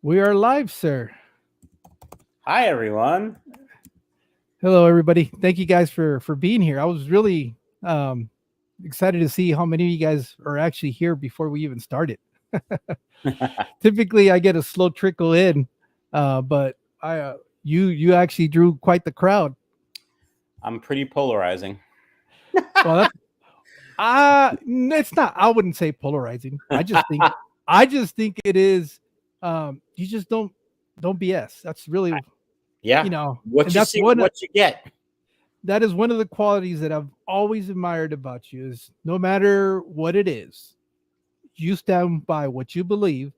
We are live, sir. Hi, everyone. Hello, everybody. Thank you guys for being here. I was really um, excited to see how many of you guys are actually here before we even started. Typically, I get a slow trickle in, but you actually drew quite the crowd. I'm pretty polarizing. Well, that's it's not. I wouldn't say polarizing. I just think it is. You just don't BS. That's really Yeah. and What you see is what you get. that is one of the qualities that I've always admired about you is no matter what it is, you stand by what you believe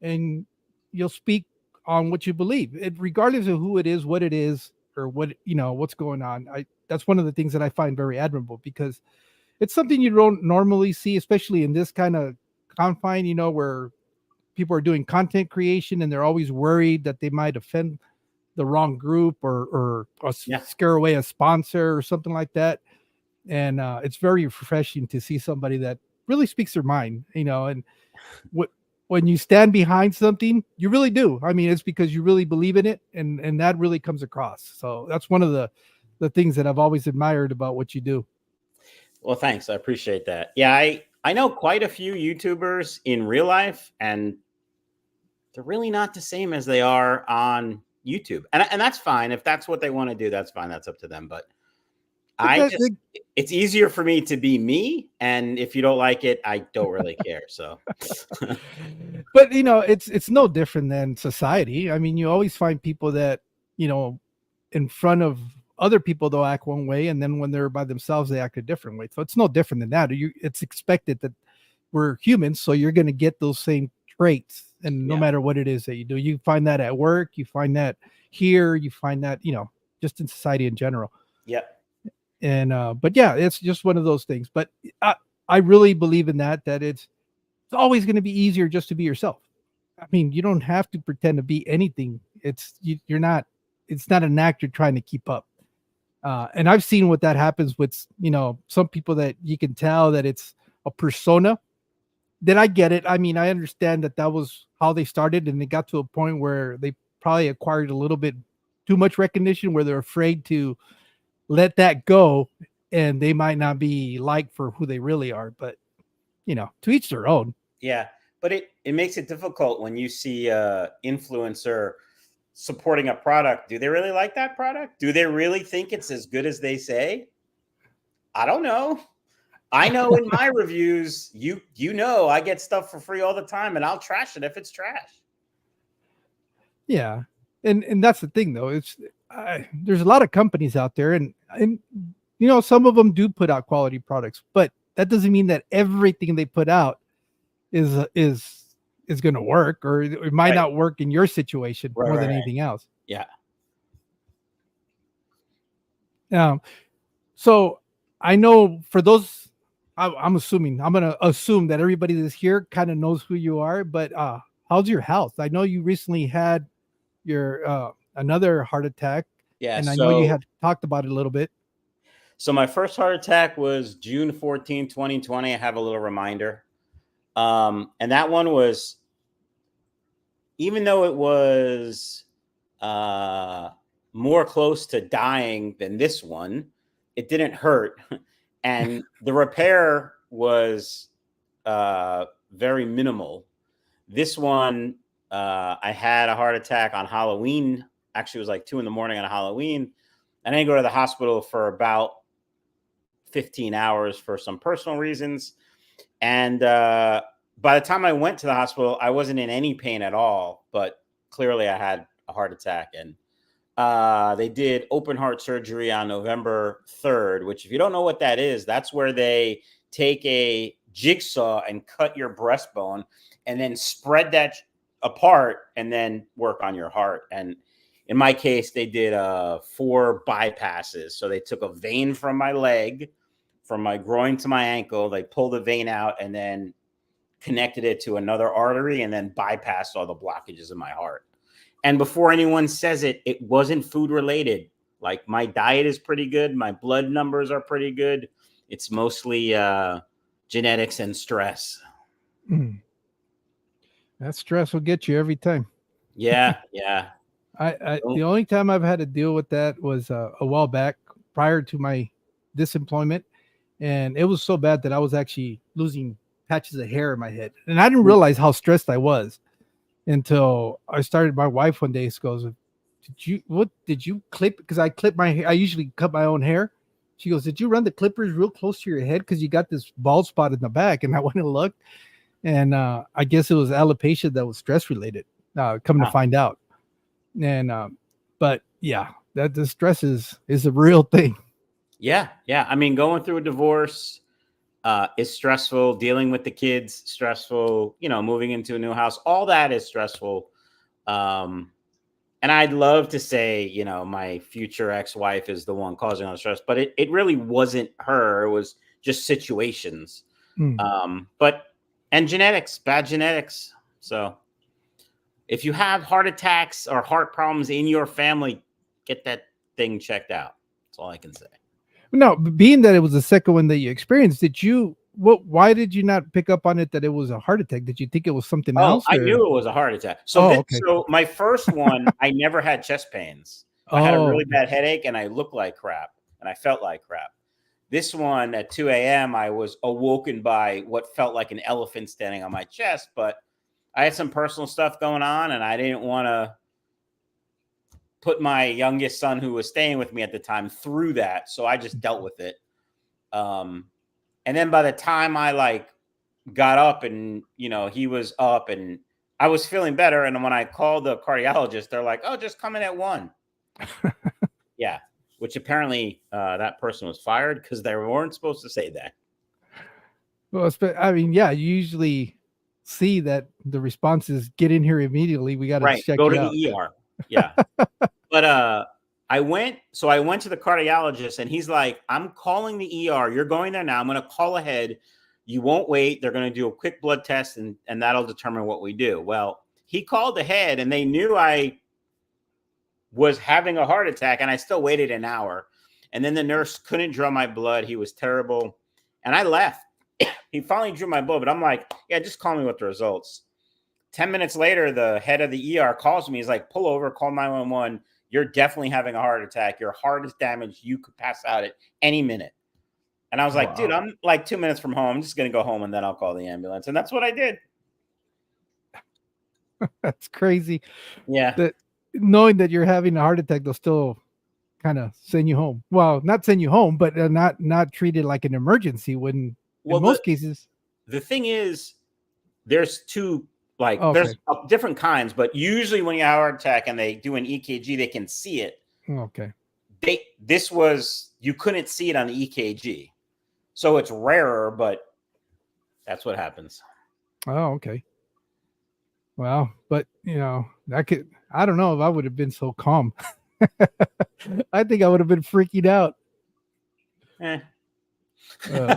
and you'll speak on what you believe. Regardless of who it is, what it is, or what's going on. I That's one of the things that I find very admirable because it's something you don't normally see, especially in this kind of confine, where people are doing content creation and they're always worried that they might offend the wrong group or Yeah. scare away a sponsor or something like that. And it's very refreshing to see somebody that really speaks their mind, and what when you stand behind something, you really do. I mean, it's because you really believe in it, and that really comes across. So that's one of the things that I've always admired about what you do. Well, thanks. I appreciate that. Yeah, I know quite a few YouTubers in real life, and they're really not the same as they are on YouTube. And that's fine. If that's what they want to do, that's fine. That's up to them. But But I just it's easier for me to be me. And if you don't like it, I don't really care. So but it's no different than society. I mean, you always find people that you know in front of other people they'll act one way, and then when they're by themselves they act a different way. So it's no different than that. It's expected that we're humans, so you're going to get those same traits, and no yeah. matter what it is that you do, you find that at work, you find that here, you find that just in society in general. Yeah. And but yeah, it's just one of those things. But I really believe in that it's always going to be easier just to be yourself. I mean, you don't have to pretend to be anything. You're not. It's not an act you're trying to keep up. And I've seen what that happens with some people that you can tell that it's a persona. Then I get it. I mean, I understand that was how they started, and they got to a point where they probably acquired a little bit too much recognition, where they're afraid to let that go, and they might not be liked for who they really are. But to each their own. Yeah. But it makes it difficult when you see a influencer supporting a product. Do they really like that product? Do they really think it's as good as they say? I don't know. I know in my reviews, you know, I get stuff for free all the time, and I'll trash it if it's trash. Yeah, and that's the thing though. There's a lot of companies out there, and some of them do put out quality products, but that doesn't mean that everything they put out is going to work, or it might Right. not work in your situation Right. more Right. than Right. anything else. Yeah. Um, so I know for those, I'm assuming I'm going to assume that everybody that's here kind of knows who you are. But how's your health? I know you recently had your another heart attack, Yeah. and I know you So had talked about it a little bit. so my first heart attack was June 14, 2020. I have a little reminder. And that one was, even though it was uh more close to dying than this one, it didn't hurt. And the repair was very minimal. This one, I had a heart attack on Halloween. Actually, it was like 2 in the morning on Halloween. And I didn't go to the hospital for about 15 hours for some personal reasons. And by the time I went to the hospital, I wasn't in any pain at all. But clearly, I had a heart attack. And they did open heart surgery on November 3rd, which, if you don't know what that is, that's where they take a jigsaw and cut your breastbone and then spread that apart and then work on your heart. And in my case, they did 4 bypasses. So they took a vein from my leg, from my groin to my ankle. They pulled the vein out and then connected it to another artery and then bypassed all the blockages in my heart. And before anyone says it, it wasn't food related. Like, my diet is pretty good. My blood numbers are pretty good. It's mostly genetics and stress. Mm. That stress will get you every time. Yeah, yeah. The Don't- only time I've had to deal with that was a while back prior to my disemployment, and it was so bad that I was actually losing patches of hair in my head, and I didn't realize how stressed I was until I started. My wife one day goes, did you clip?" Because I clip my hair. I usually cut my own hair. She goes, "Did you run the clippers real close to your head because you got this bald spot in the back?" And I went and looked, and I guess it was alopecia that was stress related. Coming to ah, find out, and but yeah, that the stress is a real thing. yeah, yeah. I mean, going through a divorce is stressful. Dealing with the kids, stressful. You know, moving into a new house, all that is stressful. Um, and I'd love to say, you know, my future ex-wife is the one causing all the stress, but it really wasn't her. It was just situations. Mm. But and genetics, bad genetics. So if you have heart attacks or heart problems in your family, get that thing checked out. That's all I can say. No, being that it was the second one that you experienced, did you? What? Why did you not pick up on it that it was a heart attack? Did you think it was something Oh, else, I or? knew it was a heart attack. Oh, okay. So my first one, I never had chest pains. I had a Oh, really bad headache and I looked like crap and I felt like crap. This one at 2 a.m., I was awoken by what felt like an elephant standing on my chest, but I had some personal stuff going on and I didn't want to put my youngest son, who was staying with me at the time, through that. So I just dealt with it. Um, and then by the time I like got up and, you know, he was up and I was feeling better. And when I called the cardiologist, they're like, "Oh, just come in at 1." Yeah. Which apparently that person was fired because they weren't supposed to say that. well, I mean, yeah. You usually see that the response is get in here immediately. We got to Right. check Go you to out. the ER. Yeah. But I went to the cardiologist and he's like, "I'm calling the ER. You're going there now. I'm going to call ahead. You won't wait. They're going to do a quick blood test and that'll determine what we do." Well, he called ahead and they knew I was having a heart attack and I still waited an hour. And then the nurse couldn't draw my blood. He was terrible. And I left. He finally drew my blood, but I'm like, "Yeah, just call me with the results." 10 minutes later, the head of the ER calls me. He's like, "Pull over, call 911. You're definitely having a heart attack. Your heart is damaged. You could pass out at any minute." And I was like, "Dude, Wow, I'm like 2 minutes from home. I'm just going to go home and then I'll call the ambulance." And that's what I did. that's crazy. Yeah. That knowing that you're having a heart attack, they'll still kind of send you home. Well, not send you home, but not treat it like an emergency. When in Well, most cases, the thing is, there's two, like, okay, there's different kinds, but usually when you have a heart attack and they do an EKG, they can see it. okay. This was, you couldn't see it on the EKG. So it's rarer, but that's what happens. Oh, okay. Well, but that could. I don't know if I would have been so calm. I think I would have been freaking out. Eh. Uh,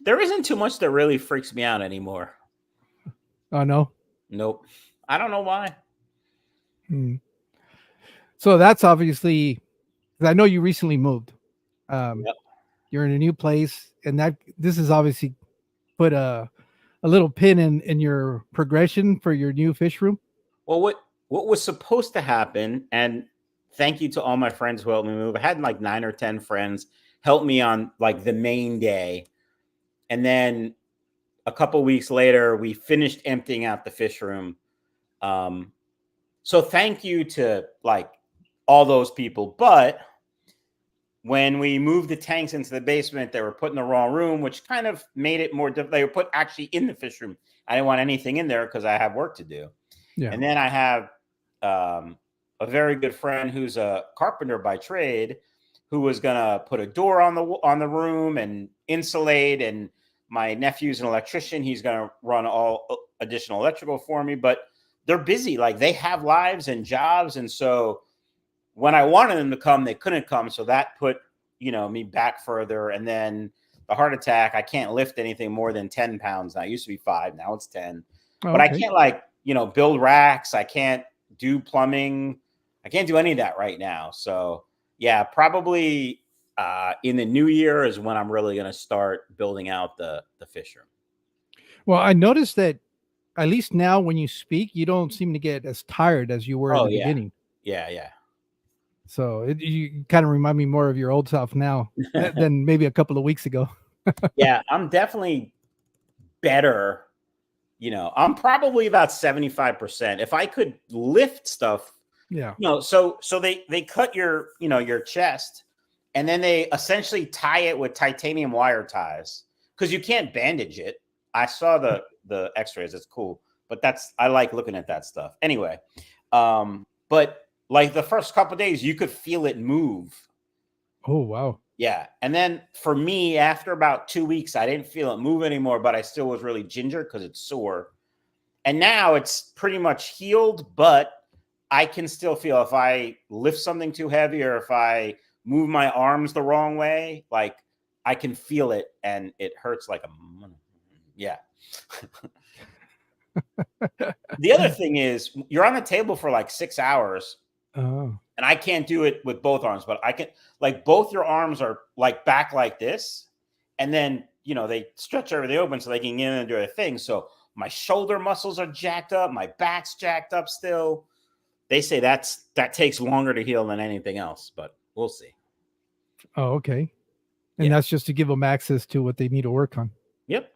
There isn't too much that really freaks me out anymore. oh no. Nope. I don't know why. Hmm. So that's obviously. 'Cause I know you recently moved. Um, Yep. you're in a new place, and that this is obviously put a little pin in your progression for your new fish room. Well, what was supposed to happen, and thank you to all my friends who helped me move. I had like 9 or 10 friends help me on like the main day. And then a couple weeks later, we finished emptying out the fish room. Um, so thank you to like all those people. But when we moved the tanks into the basement, they were put in the wrong room, which kind of made it more difficult. They were put actually in the fish room. I didn't want anything in there because I have work to do. Yeah. And then I have a very good friend who's a carpenter by trade, who was gonna put a door on the room and insulate. And my nephew's an electrician; he's gonna run all additional electrical for me. But they're busy; like they have lives and jobs, and so when I wanted them to come, they couldn't come. So that put me back further. And then the heart attack, I can't lift anything more than 10 pounds now. It used to be 5, now it's 10. Oh, But I okay. can't like build racks. I can't do plumbing. I can't do any of that right now. So yeah, probably in the new year is when I'm really going to start building out the fish room. Well, I noticed that at least now when you speak, you don't seem to get as tired as you were in Oh the yeah, beginning. yeah, So you kind of remind me more of your old self now yeah. than maybe a couple of weeks ago. Yeah, I'm definitely better. I'm probably about 75%. If I could lift stuff, Yeah. so they cut your chest, and then they essentially tie it with titanium wire ties because you can't bandage it. I saw the x-rays. It's cool. But I like looking at that stuff. Anyway, but like the first couple of days you could feel it move. Oh, wow. Yeah. And then for me, after about 2 weeks, I didn't feel it move anymore, but I still was really ginger because it's sore. And now it's pretty much healed, but I can still feel if I lift something too heavy or if I move my arms the wrong way, like I can feel it and it hurts like yeah. The other thing is you're on the table for like 6 hours. Oh. And I can't do it with both arms, but I can, like, both your arms are like back like this. And then, they stretch everything open so they can get in and do their thing. So my shoulder muscles are jacked up. My back's jacked up still. They say that takes longer to heal than anything else, but we'll see. Oh, okay. And Yeah. that's just to give them access to what they need to work on. Yep.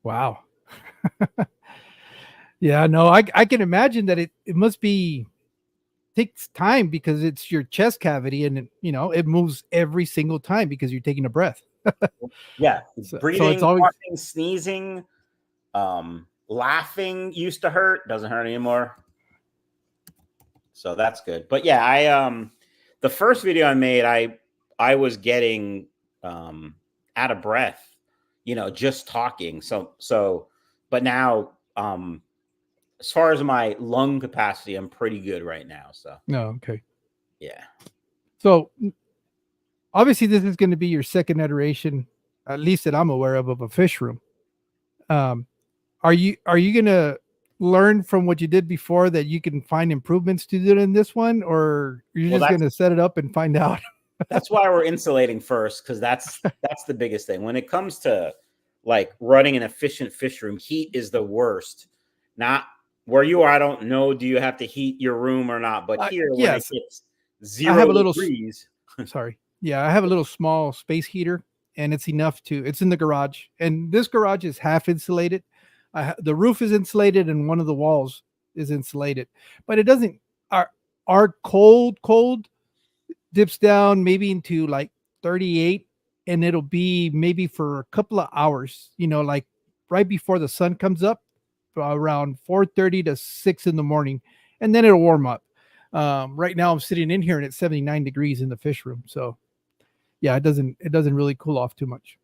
Wow. Yeah, no, I can imagine that it must be takes time because it's your chest cavity and it moves every single time because you're taking a breath. Yeah. So it's Breathing, always coughing, sneezing, laughing used to hurt. Doesn't hurt anymore. So that's good. But yeah, the first video I made, I was getting out of breath, just talking. So but now as far as my lung capacity, I'm pretty good right now. So no, okay. yeah. So obviously this is going to be your second iteration, at least that I'm aware of a fish room. Are you going to learn from what you did before that you can find improvements to do in this one, or you're Well, just going to set it up and find out? that's why we're insulating first, because that's the biggest thing. When it comes to like running an efficient fish room, heat is the worst. Not where you are, I don't know, do you have to heat your room or not? But here, when it Yes, gets I 0 have a little. degrees, Sorry, yeah, I have a little small space heater, and it's enough to. It's in the garage, and this garage is half insulated. The roof is insulated, and one of the walls is insulated, but it doesn't. Our cold dips down maybe into like 38, and it'll be maybe for a couple of hours, like right before the sun comes up around 4:30 to 6 in the morning, and then it'll warm up. Right now I'm sitting in here and it's 79 degrees in the fish room, so yeah, it doesn't really cool off too much.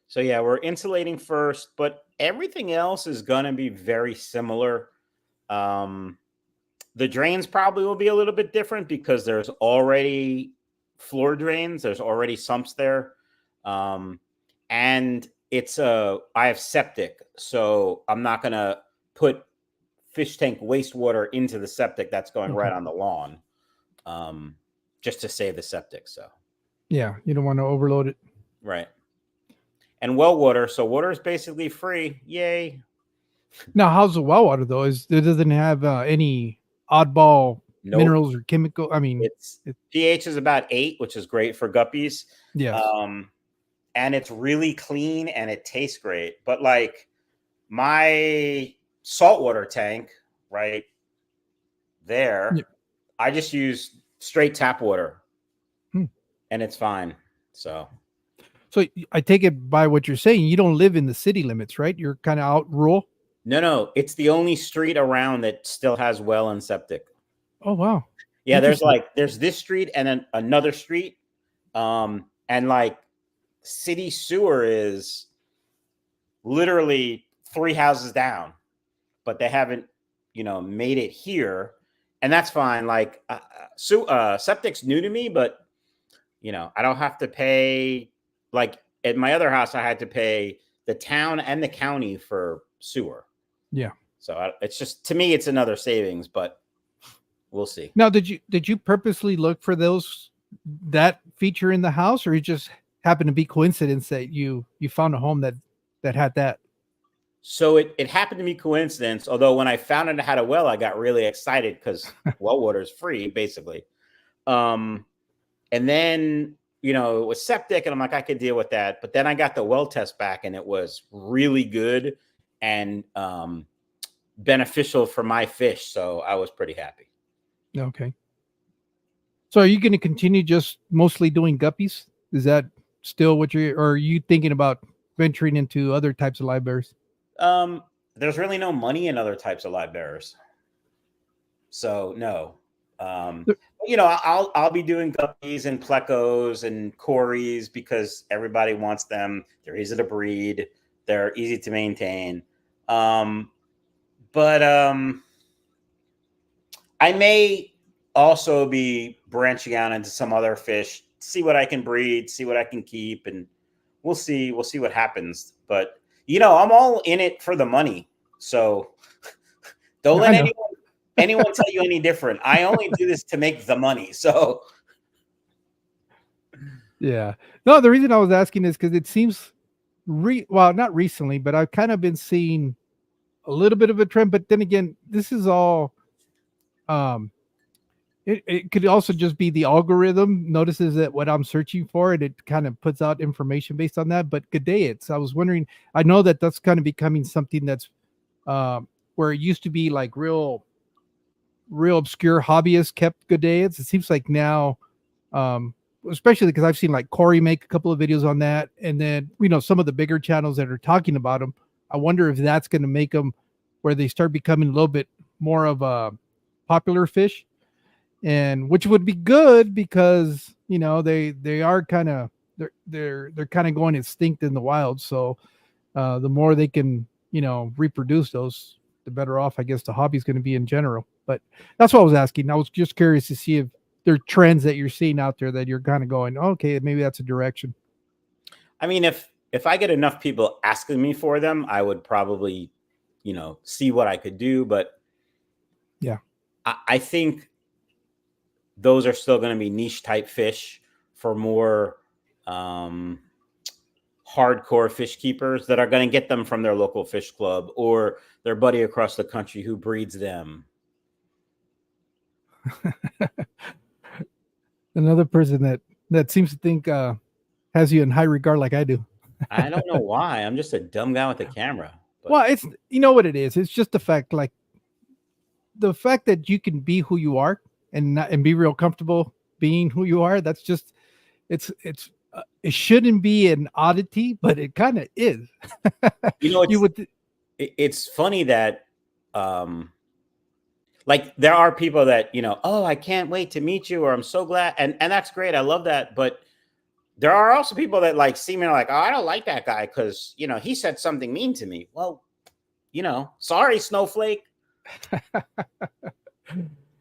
so yeah, we're insulating first, but everything else is gonna be very similar. Um, the drains probably will be a little bit different because there's already floor drains, there's already sumps there. And I have septic, so I'm not gonna put fish tank wastewater into the septic that's going right Okay. on the lawn, just to save the septic. So Yeah, you don't want to overload it. right. And well water, so water is basically free. Yay. Now, how's the well water though? It doesn't have any oddball Nope. minerals or chemical. I mean, It's pH is about 8, which is great for guppies. yes. And it's really clean and it tastes great. But like my saltwater tank right there, Yeah. I just use straight tap water, Hmm. and it's fine. So I take it by what you're saying, you don't live in the city limits, right? You're kind of out rural. no, it's the only street around that still has well and septic. Oh wow. Yeah, Interesting. there's this street and then another street, and like city sewer is literally 3 houses down, but they haven't, made it here, and that's fine. Like, septic's new to me, but I don't have to pay. Like at my other house, I had to pay the town and the county for sewer. Yeah. So it's just, to me, it's another savings, but we'll see. Now, did you purposely look for that feature in the house, or it just happened to be coincidence that you found a home that had that? So it happened to be coincidence. Although when I found out I had a well, I got really excited because well water is free, basically. Um, and then it was septic, and I'm like, I could deal with that. But then I got the well test back, and it was really good and beneficial for my fish. So I was pretty happy. Okay. So are you going to continue just mostly doing guppies? Is that still what you're, or are you thinking about venturing into other types of live bears? There's really no money in other types of live bearers. So no. I'll be doing guppies and plecos and cories because everybody wants them. They're easy to breed. They're easy to maintain. But I may also be branching out into some other fish, see what I can breed, see what I can keep, and we'll see. We'll see what happens. But I'm all in it for the money. So don't let anyone tell you any different. I only do this to make the money. So yeah. No, the reason I was asking is because it seems well, not recently, but I've kind of been seeing a little bit of a trend. But then again, this is all it could also just be the algorithm notices that what I'm searching for, and it kind of puts out information based on that. But G'dayids, I was wondering, I know that that's kind of becoming something that's where it used to be like real obscure hobbyists kept G'dayids. It seems like now, especially because I've seen like Corey make a couple of videos on that, and then some of the bigger channels that are talking about them. I wonder if that's going to make them where they start becoming a little bit more of a popular fish, and which would be good because they are kind of they're kind of going extinct in the wild. So the more they can reproduce those, the better off I guess the hobby is going to be in general. But that's what I was asking. I was just curious to see if there are trends that you're seeing out there that you're kind of going, okay, maybe that's a direction. I mean, if I get enough people asking me for them, I would probably see what I could do. But yeah, I think those are still going to be niche type fish for more hardcore fish keepers that are going to get them from their local fish club or their buddy across the country who breeds them. Another person that seems to think has you in high regard like I do. I don't know why. I'm just a dumb guy with a camera. But. Well, it's what it is. It's just the fact that you can be who you are and be real comfortable being who you are. That's just it shouldn't be an oddity, but it kind of is. It's funny that like there are people that oh, I can't wait to meet you, or I'm so glad, and that's great. I love that. But there are also people that like see me like, oh, I don't like that guy because he said something mean to me. Well, sorry, snowflake.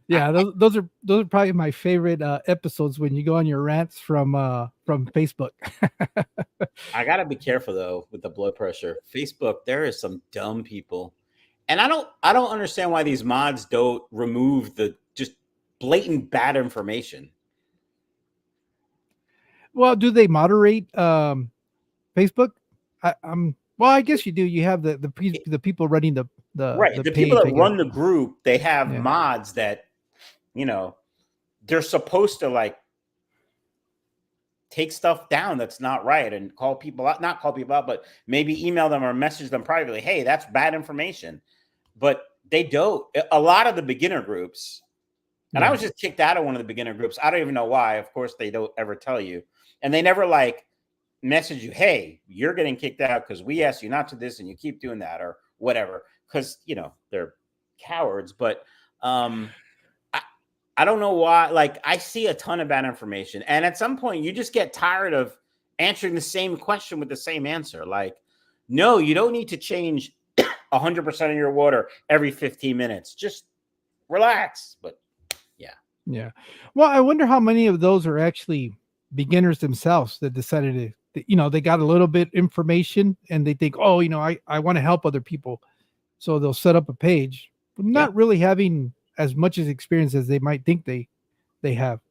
Yeah, those are probably my favorite episodes when you go on your rants from Facebook. I gotta be careful though with the blood pressure. Facebook, there is some dumb people, and I don't understand why these mods don't remove the just blatant bad information. Well, do they moderate Facebook? Well, I guess you do. You have the people running the right. The people that run the group, they have mods that they're supposed to like take stuff down that's not right and call people out, not call people out, but maybe email them or message them privately. Hey, that's bad information. But they don't. A lot of the beginner groups, and I was just kicked out of one of the beginner groups. I don't even know why. Of course, they don't ever tell you. And they never like message you, hey, you're getting kicked out because we asked you not to this and you keep doing that or whatever. Because, they're cowards. But I don't know why. Like, I see a ton of bad information. And at some point, you just get tired of answering the same question with the same answer. Like, no, you don't need to change 100% of your water every 15 minutes. Just relax. But yeah. Well, I wonder how many of those are actually beginners themselves that decided to, they got a little bit information and they think, oh, I want to help other people. So they'll set up a page, but not really having as much as experience as they might think they have.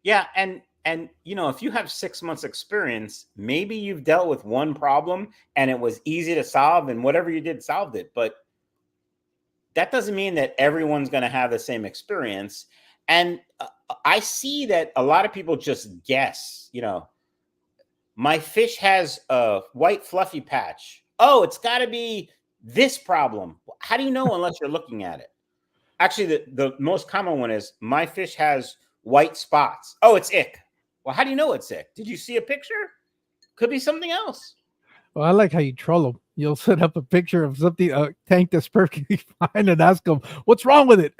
Yeah. And And, if you have 6 months experience, maybe you've dealt with one problem and it was easy to solve and whatever you did solved it. But that doesn't mean that everyone's going to have the same experience. And I see that a lot of people just guess, my fish has a white fluffy patch. Oh, it's got to be this problem. How do you know unless you're looking at it? Actually, the most common one is my fish has white spots. Oh, it's ick. Well, how do you know it's ick? Did you see a picture? Could be something else. Well, I like how you troll them. You'll set up a picture of something, a tank that's perfectly fine, and ask them, what's wrong with it?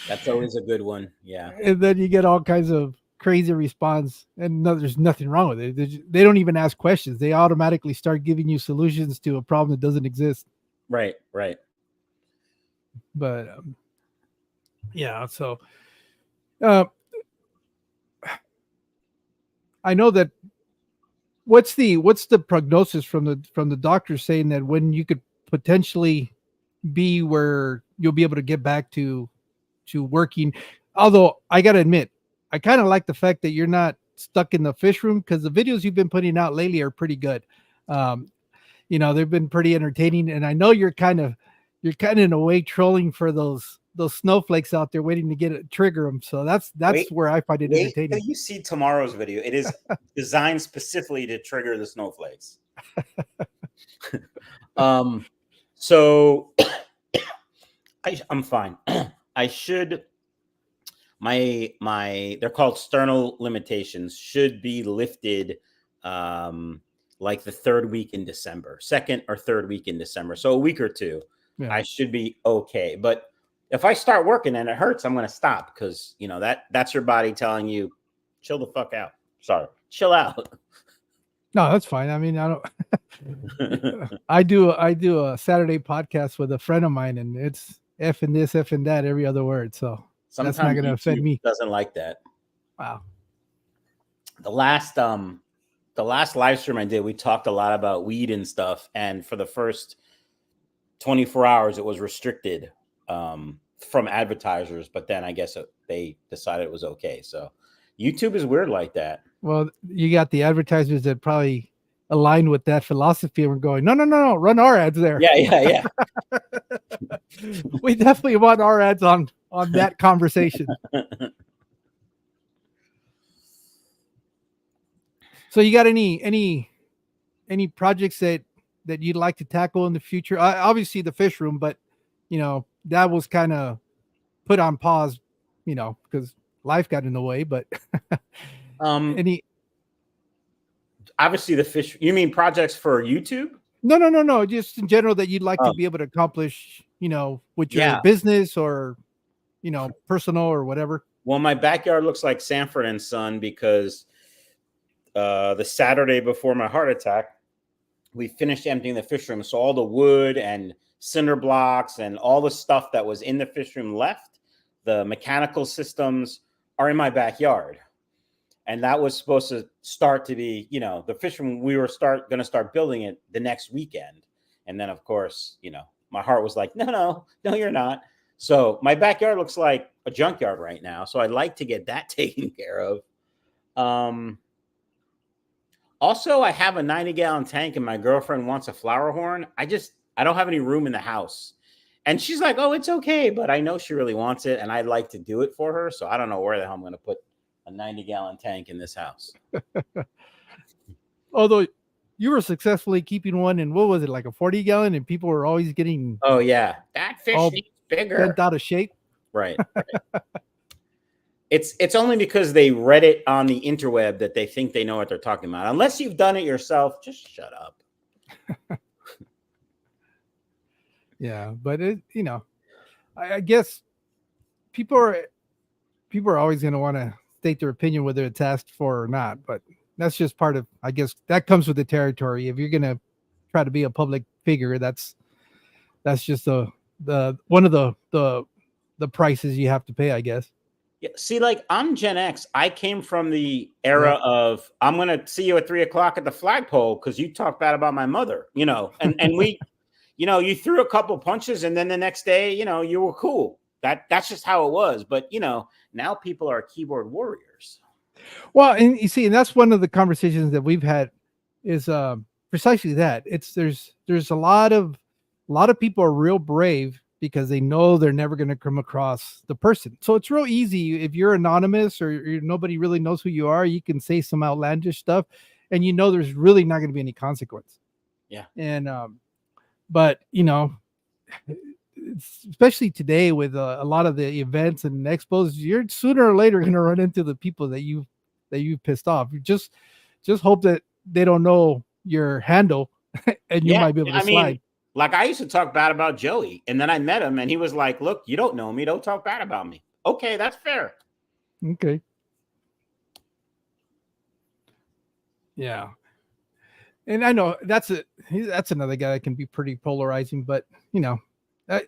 That's always a good one. Yeah. And then you get all kinds of crazy response. And no, there's nothing wrong with it. They don't even ask questions. They automatically start giving you solutions to a problem that doesn't exist. Right, right. But yeah, so I know that what's the prognosis from the doctors saying that when you could potentially be where you'll be able to get back to working. Although I gotta admit, I kind of like the fact that you're not stuck in the fish room, because the videos you've been putting out lately are pretty good. They've been pretty entertaining, and I know you're kind of in a way trolling for those snowflakes out there waiting to trigger them. So that's where I find it entertaining. You see tomorrow's video. It is designed specifically to trigger the snowflakes. So I'm fine. I should they're called sternal limitations should be lifted like the third week in December, second or third week in December. So a week or two. Yeah. I should be okay. But if I start working and it hurts, I'm going to stop, because that's your body telling you, chill the fuck out. Sorry, chill out. No, that's fine. I mean, I don't. I do a Saturday podcast with a friend of mine, and it's F and this, F and that, every other word. So sometimes that's not going to offend me. Doesn't like that. Wow. The last live stream I did, we talked a lot about weed and stuff, and for the first 24 hours, it was restricted from advertisers, but then I guess they decided it was okay. So YouTube is weird like that. Well, you got the advertisers that probably align with that philosophy and we're going, no, run our ads there. Yeah. We definitely want our ads on that conversation. So you got any projects that you'd like to tackle in the future? Obviously the fish room, but that was kind of put on pause, because life got in the way. But obviously the fish, you mean projects for YouTube? No, just in general that you'd like to be able to accomplish, with your business or personal or whatever. Well, my backyard looks like Sanford and Son, because the Saturday before my heart attack, we finished emptying the fish room. So all the wood and cinder blocks and all the stuff that was in the fish room left, the mechanical systems are in my backyard. And that was supposed to start to be, the fish room, we were going to start building it the next weekend. And then, of course, my heart was like, no, you're not. So my backyard looks like a junkyard right now. So I'd like to get that taken care of. Also, I have a 90-gallon tank and my girlfriend wants a flower horn. I don't have any room in the house. And she's like, oh, it's okay. But I know she really wants it and I'd like to do it for her. So I don't know where the hell I'm going to put a 90-gallon tank in this house. Although you were successfully keeping one in, what was it, like a 40-gallon, and people were always getting that fish needs bigger, bent out of shape. Right. It's only because they read it on the interweb that they think they know what they're talking about. Unless you've done it yourself, just shut up. Yeah, but I guess people are always going to want to state their opinion whether it's asked for or not, but that's just part of, I guess that comes with the territory. If you're going to try to be a public figure, that's just the one of the prices you have to pay, I guess. Yeah, see, like I'm Gen X. I came from the era of I'm going to see you at 3:00 at the flagpole because you talk bad about my mother, and we, you threw a couple punches and then the next day, you were cool. That's just how it was. But, now people are keyboard warriors. Well, and you see, and that's one of the conversations that we've had is precisely that. It's there's a lot of people are real brave because they know they're never going to come across the person. So it's real easy if you're anonymous or nobody really knows who you are. You can say some outlandish stuff, and you know there's really not going to be any consequence. Yeah. And but especially today with a lot of the events and expos, you're sooner or later going to run into the people that you pissed off. You just hope that they don't know your handle and you Yeah. might be able to I mean, slide. like I used to talk bad about Joey, and then I met him, and he was like, "Look, you don't know me. Don't talk bad about me." Okay, that's fair. Okay. Yeah. And I know that's another guy that can be pretty polarizing, but I,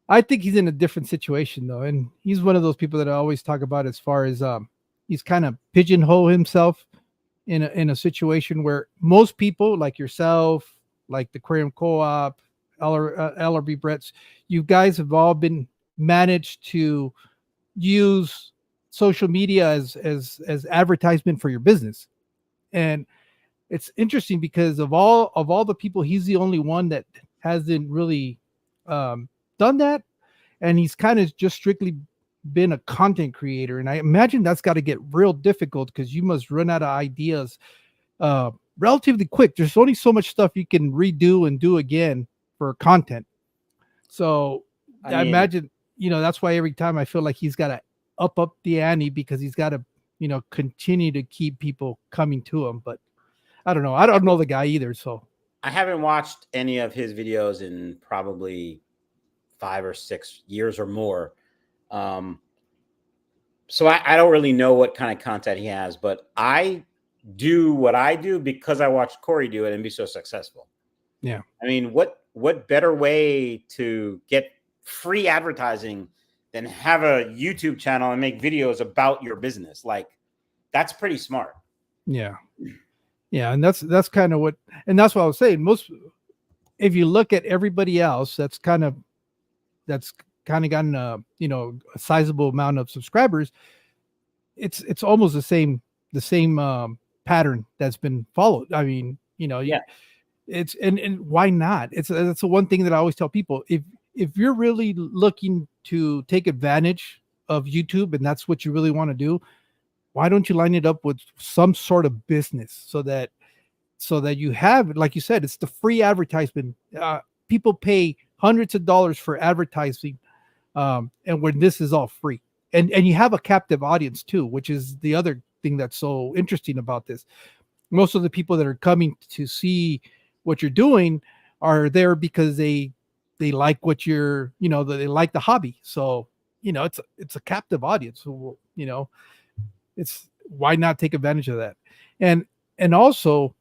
I think he's in a different situation though, and he's one of those people that I always talk about as far as he's kind of pigeonhole himself in a situation where most people like yourself, like the Aquarium Co-op, LRB Brett's, you guys have all been managed to use social media as advertisement for your business. And it's interesting because of all the people, he's the only one that hasn't really done that, and he's kind of just strictly been a content creator. And I imagine that's got to get real difficult because you must run out of ideas relatively quick. There's only so much stuff you can redo and do again for content. So I I mean, imagine that's why every time I feel like he's got to up the ante because he's got to continue to keep people coming to him. But I don't know. I don't know the guy either. So I haven't watched any of his videos in probably 5 or 6 years or more. Um, so I don't really know what kind of content he has, but I do what I do because I watched Corey do it and be so successful. yeah. I mean, what better way to get free advertising than have a YouTube channel and make videos about your business? Like, that's pretty smart. Yeah. Yeah. And that's kind of what, and that's what I was saying. If you look at everybody else, that's kind of gotten a sizable amount of subscribers. It's almost the same pattern that's been followed. I mean, Yeah. it's and why not? It's the one thing that I always tell people. If you're really looking to take advantage of YouTube and that's what you really want to do, why don't you line it up with some sort of business so that you have, like you said, it's the free advertisement. People pay hundreds of dollars for advertising, and when this is all free, and you have a captive audience too, which is the other thing that's so interesting about this. Most of the people that are coming to see what you're doing are there because they like what they like the hobby. So it's a captive audience. So it's why not take advantage of that. And also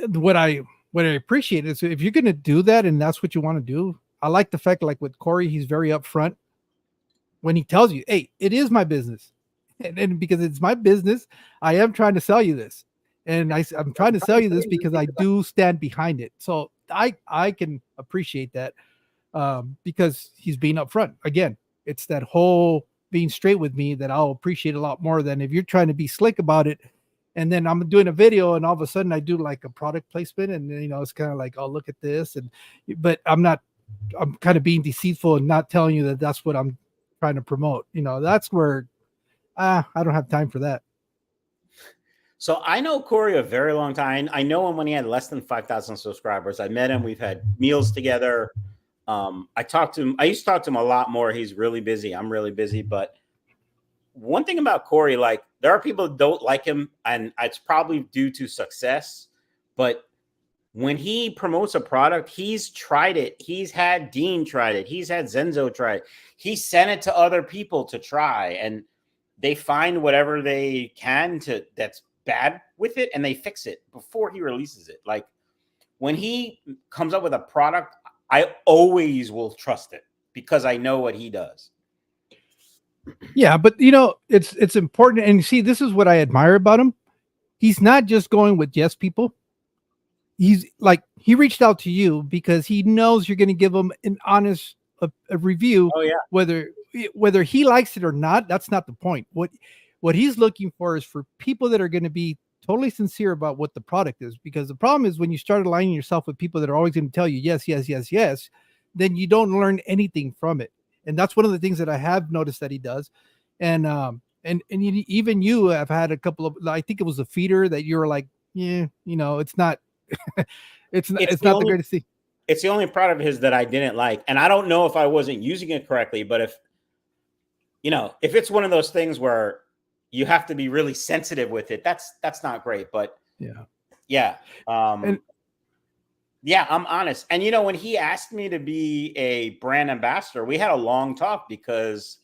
what I appreciate is if you're going to do that and that's what you want to do. I like the fact, like with Corey, he's very upfront when he tells you, hey, it is my business. And because it's my business, I am trying to sell you this. And I'm trying to sell you this because I do stand behind it. So I can appreciate that because he's being upfront. Again, it's that whole being straight with me that I'll appreciate a lot more than if you're trying to be slick about it. And then I'm doing a video and all of a sudden I do like a product placement and it's kind of like, oh, look at this. But I'm kind of being deceitful and not telling you that that's what I'm trying to promote. That's where I don't have time for that. So I know Corey a very long time. I know him when he had less than 5,000 subscribers. I met him. We've had meals together. I talked to him. I used to talk to him a lot more. He's really busy. I'm really busy. But one thing about Corey, like there are people that don't like him, and it's probably due to success. But when he promotes a product, he's tried it. He's had Dean tried it. He's had Zenzo try it. He sent it to other people to try, and they find whatever they can that's bad with it, and they fix it before he releases it. Like when he comes up with a product, I always will trust it because I know what he does. Yeah, but it's important. And see, this is what I admire about him. He's not just going with yes people. He's like he reached out to you because he knows you're going to give him an honest a review. Oh yeah. Whether he likes it or not, that's not the point. what he's looking for is for people that are going to be totally sincere about what the product is. Because the problem is when you start aligning yourself with people that are always going to tell you yes, yes, yes, yes, then you don't learn anything from it. And that's one of the things that I have noticed that he does. And even you have had a couple of, I think it was a feeder that you were like, yeah, it's not, It's it's the not the only greatest thing. it's the only product of his that I didn't like. And I don't know if I wasn't using it correctly, but if it's one of those things where you have to be really sensitive with it, that's not great. But Yeah. yeah. And Yeah, I'm honest. And when he asked me to be a brand ambassador, we had a long talk because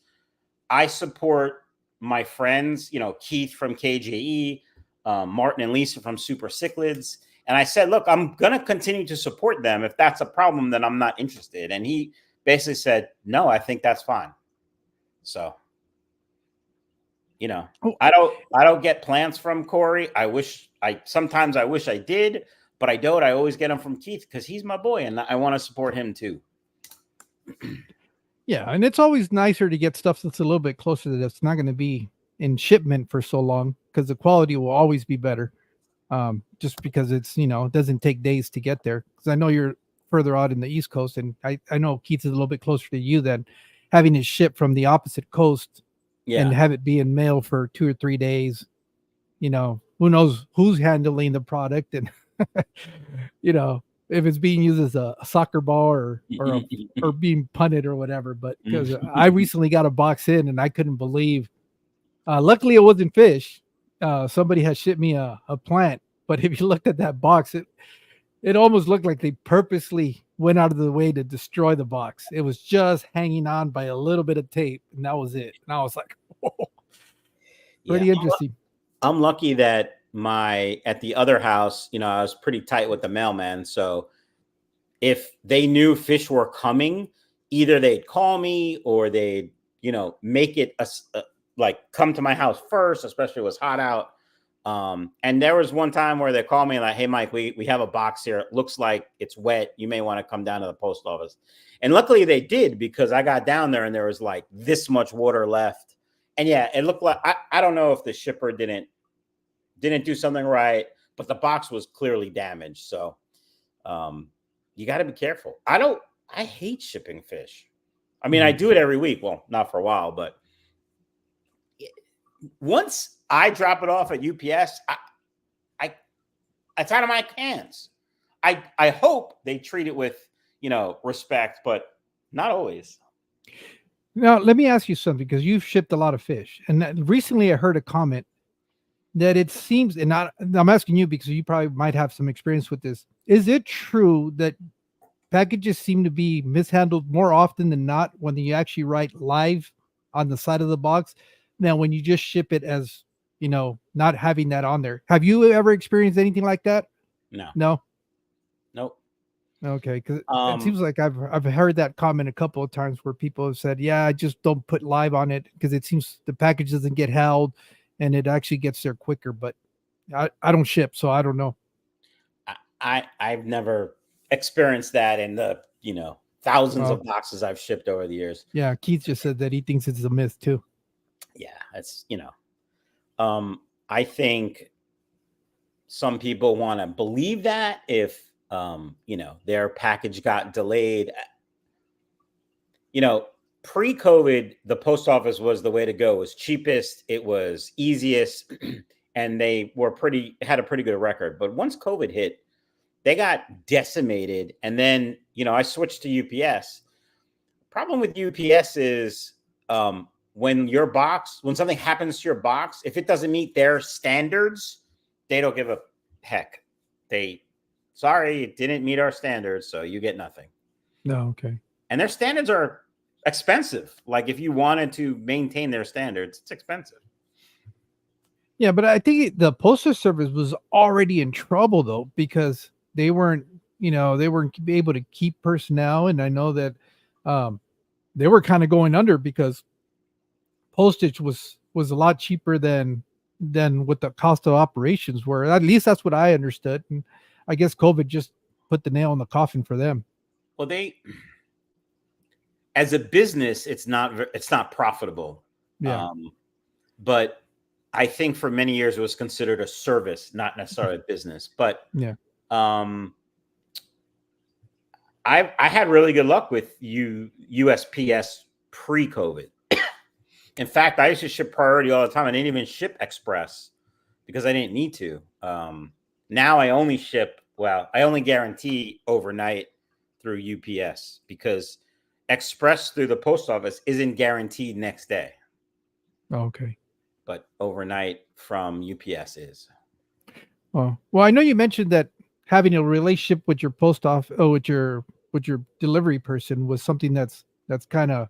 I support my friends, Keith from KJE, Martin and Lisa from Super Cichlids. And I said, look, I'm going to continue to support them. If that's a problem, then I'm not interested. And he basically said, no, I think that's fine. So, oh, I don't get plants from Corey. Sometimes I wish I did, but I don't. I always get them from Keith because he's my boy and I want to support him too. yeah, and it's always nicer to get stuff that's a little bit closer to that's not going to be in shipment for so long because the quality will always be better. Just because it's it doesn't take days to get there. Because I know you're further out in the East Coast, and I know Keith is a little bit closer to you than having it shipped from the opposite coast and Yeah. have it be in mail for 2 or 3 days. Who knows who's handling the product and if it's being used as a soccer ball or being punted or whatever. But because I recently got a box in and I couldn't believe. Luckily, it wasn't fish. Somebody had shipped me a plant, but if you looked at that box, it almost looked like they purposely went out of the way to destroy the box. It was just hanging on by a little bit of tape, and that was it. And I was like, whoa, Yeah. pretty interesting. I'm lucky that at the other house, I was pretty tight with the mailman. So if they knew fish were coming, either they'd call me or they'd, make it like come to my house first, especially if it was hot out. And there was one time where they called me like, hey, Mike, we have a box here. It looks like it's wet. You may want to come down to the post office. And luckily they did because I got down there and there was like this much water left. And yeah, it looked like, I don't know if the shipper didn't do something right, but the box was clearly damaged. So you got to be careful. I hate shipping fish. I mean, I do it every week. Well, not for a while, but once I drop it off at UPS, it's out of my hands. I hope they treat it with, respect, but not always. Now, let me ask you something because you've shipped a lot of fish. And recently I heard a comment that it seems, and I'm asking you because you probably might have some experience with this. Is it true that packages seem to be mishandled more often than not when you actually write live on the side of the box than when you just ship it as, not having that on there? Have you ever experienced anything like that? No. Nope. Okay, because it seems like I've heard that comment a couple of times where people have said, "Yeah, I just don't put live on it because it seems the package doesn't get held, and it actually gets there quicker." But I don't ship, so I don't know. I've never experienced that in the thousands of boxes I've shipped over the years. Yeah, Keith just said that he thinks it's a myth too. Yeah, it's I think some people want to believe that if their package got delayed. Pre-COVID, the post office was the way to go. It was cheapest, it was easiest, and they had a pretty good record. But once COVID hit, they got decimated. And then, I switched to UPS. Problem with UPS is when something happens to your box, if it doesn't meet their standards, they don't give a heck. Sorry, it didn't meet our standards, so you get nothing. No, okay. And their standards are expensive. Like if you wanted to maintain their standards, it's expensive. Yeah, but I think the postal service was already in trouble though because they weren't able to keep personnel, and I know that they were kind of going under because postage was a lot cheaper than what the cost of operations were. At least that's what I understood, and I guess COVID just put the nail in the coffin for them. Well, as a business, it's not profitable. Yeah. But I think for many years it was considered a service, not necessarily a business. But Yeah. um, I had really good luck with USPS pre-COVID. In fact, I used to ship priority all the time. I didn't even ship express because I didn't need to. Now I only ship. Well, I only guarantee overnight through UPS because express through the post office isn't guaranteed next day, Okay. but overnight from UPS is. Well, I know you mentioned that having a relationship with your post office, with your delivery person was something that's kind of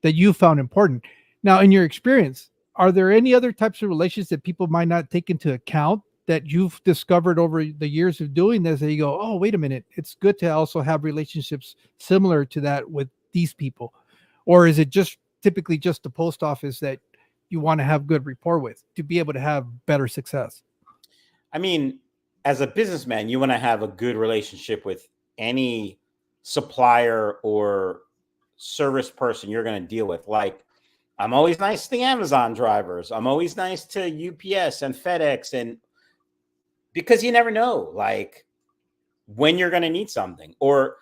that you found important. Now, in your experience, are there any other types of relations that people might not take into account that you've discovered over the years of doing this? That you go, oh, wait a minute, it's good to also have relationships similar to that with these people, or is it just typically just the post office that you want to have good rapport with to be able to have better success? I mean, as a businessman, you want to have a good relationship with any supplier or service person you're going to deal with. Like, I'm always nice to the Amazon drivers. I'm always nice to UPS and FedEx, and because you never know, like when you're going to need something. Or,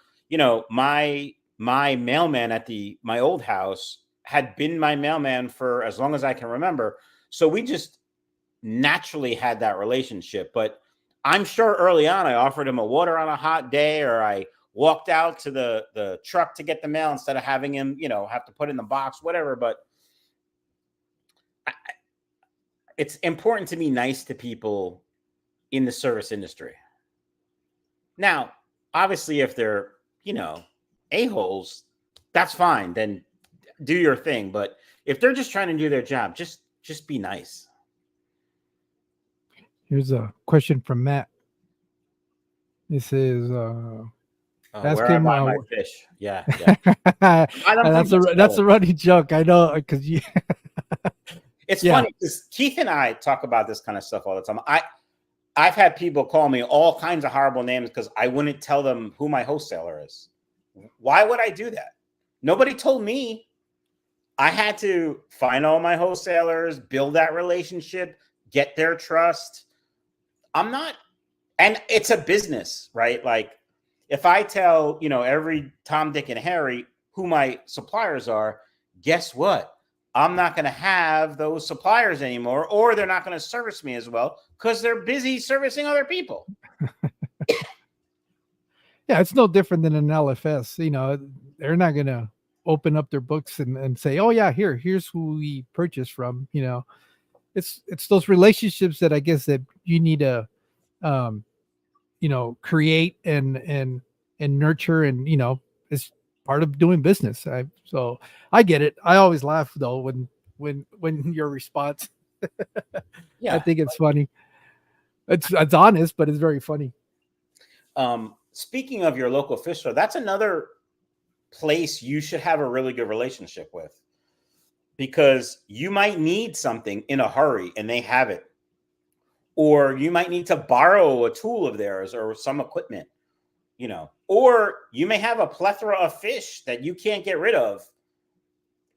my mailman at my old house had been my mailman for as long as I can remember. So we just naturally had that relationship. But I'm sure early on I offered him a water on a hot day, or I walked out to the truck to get the mail instead of having him, have to put in the box, whatever. But it's important to be nice to people in the service industry. Now, obviously, if they're, a-holes, that's fine. Then do your thing. But if they're just trying to do their job, just be nice. Here's a question from Matt. It says, ask Where I him. buy my fish. Yeah, yeah. Buy them from That's Mexicali. a running joke. I know because you. It's Yeah. funny because Keith and I talk about this kind of stuff all the time. I've had people call me all kinds of horrible names because I wouldn't tell them who my wholesaler is. Why would I do that? Nobody told me. I had to find all my wholesalers, build that relationship, get their trust. I'm not, and it's a business, right? Like if I tell, every Tom, Dick, and Harry who my suppliers are, guess what? I'm not going to have those suppliers anymore, or they're not going to service me as well because they're busy servicing other people. Yeah, it's no different than an LFS. They're not going to open up their books and say, "Oh yeah, here's who we purchased from." It's those relationships that I guess that you need to, um, create and nurture, and it's part of doing business. So I get it. I always laugh though when your response. I Yeah. think it's funny. It's honest, but it's very funny. Speaking of your local fish store, that's another place you should have a really good relationship with, because you might need something in a hurry and they have it, or you might need to borrow a tool of theirs or some equipment, or you may have a plethora of fish that you can't get rid of,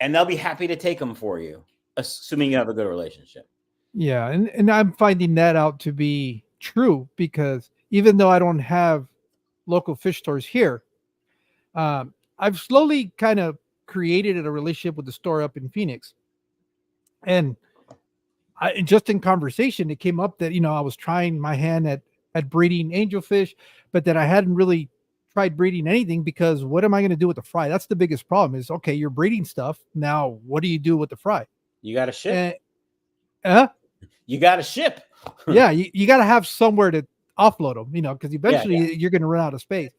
and they'll be happy to take them for you, assuming you have a good relationship. Yeah, and I'm finding that out to be true because even though I don't have local fish stores here, I've slowly kind of created a relationship with the store up in Phoenix. And just in conversation, it came up that I was trying my hand at breeding angelfish, but that I hadn't really tried breeding anything because what am I going to do with the fry? That's the biggest problem. Is okay, you're breeding stuff now. What do you do with the fry? You got to ship. And, you got to ship. yeah, you got to have somewhere to offload them, because eventually you're going to run out of space.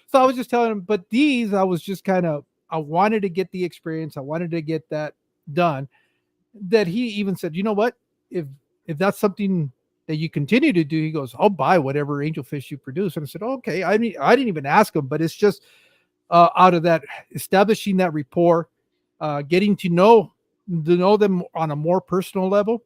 So I was just telling him, but these, I was just I wanted to get the experience. I wanted to get that done. That he even said, you know what, if that's something that you continue to do, he goes, I'll buy whatever angelfish you produce. And I said, okay. I mean, I didn't even ask him, but it's just out of that, establishing that rapport, getting to know them on a more personal level.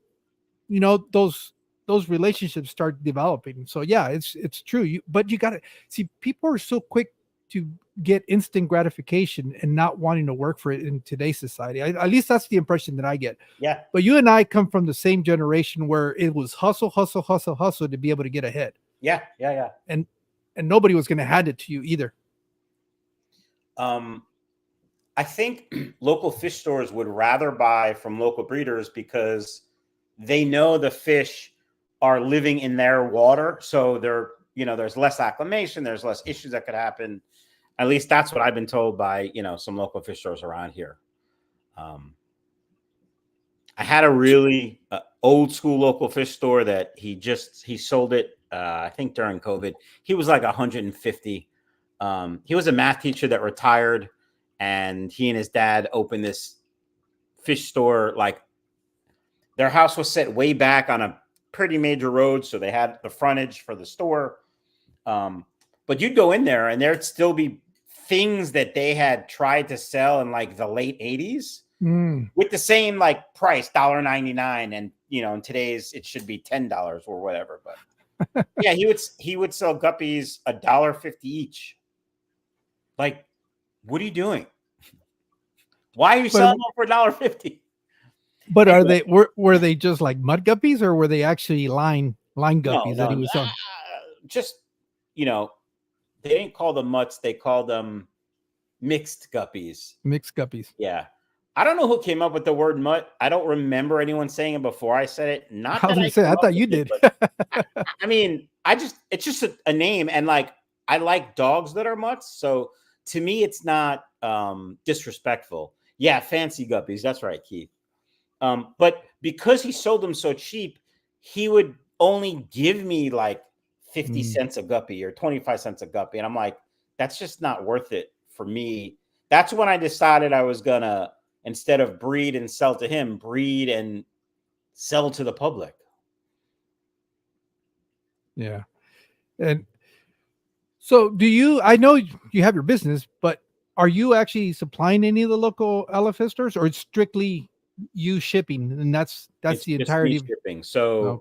Those relationships start developing. So yeah, it's true. But you got to see, people are so quick to get instant gratification and not wanting to work for it in today's society. At least that's the impression that I get. Yeah. But you and I come from the same generation where it was hustle, hustle, hustle, hustle to be able to get ahead. Yeah. Yeah. Yeah. And nobody was going to hand it to you either. I think local fish stores would rather buy from local breeders because they know the fish are living in their water. So there's less acclimation, there's less issues that could happen. At least that's what I've been told by, some local fish stores around here. I had a really old school local fish store that he sold it, I think during COVID. He was like 150. He was a math teacher that retired, and he and his dad opened this fish store. Like, their house was set way back on a pretty major road, so they had the frontage for the store. But you'd go in there and there'd still be things that they had tried to sell in like the late 80s with the same like price, $1.99. And in today's it should be $10 or whatever. But yeah, he would sell guppies $1.50 each. Like, what are you doing? Why are you selling them for $1.50? But were they just like mud guppies, or were they actually line guppies that he was selling? Just, they didn't call them mutts. They called them mixed guppies. Mixed guppies. Yeah. I don't know who came up with the word mutt. I don't remember anyone saying it before I said it. Not that I thought you did. I mean, it's just a name. And like, I like dogs that are mutts. So to me, it's not disrespectful. Yeah. Fancy guppies. That's right, Keith. But because he sold them so cheap, he would only give me like 50 cents a guppy or 25 cents a guppy. And I'm like, that's just not worth it for me. That's when I decided I was gonna, instead of breed and sell to him, breed and sell to the public. Yeah. And so I know you have your business, but are you actually supplying any of the local elephant stores, or it's strictly you shipping? And that's the entirety of shipping. So,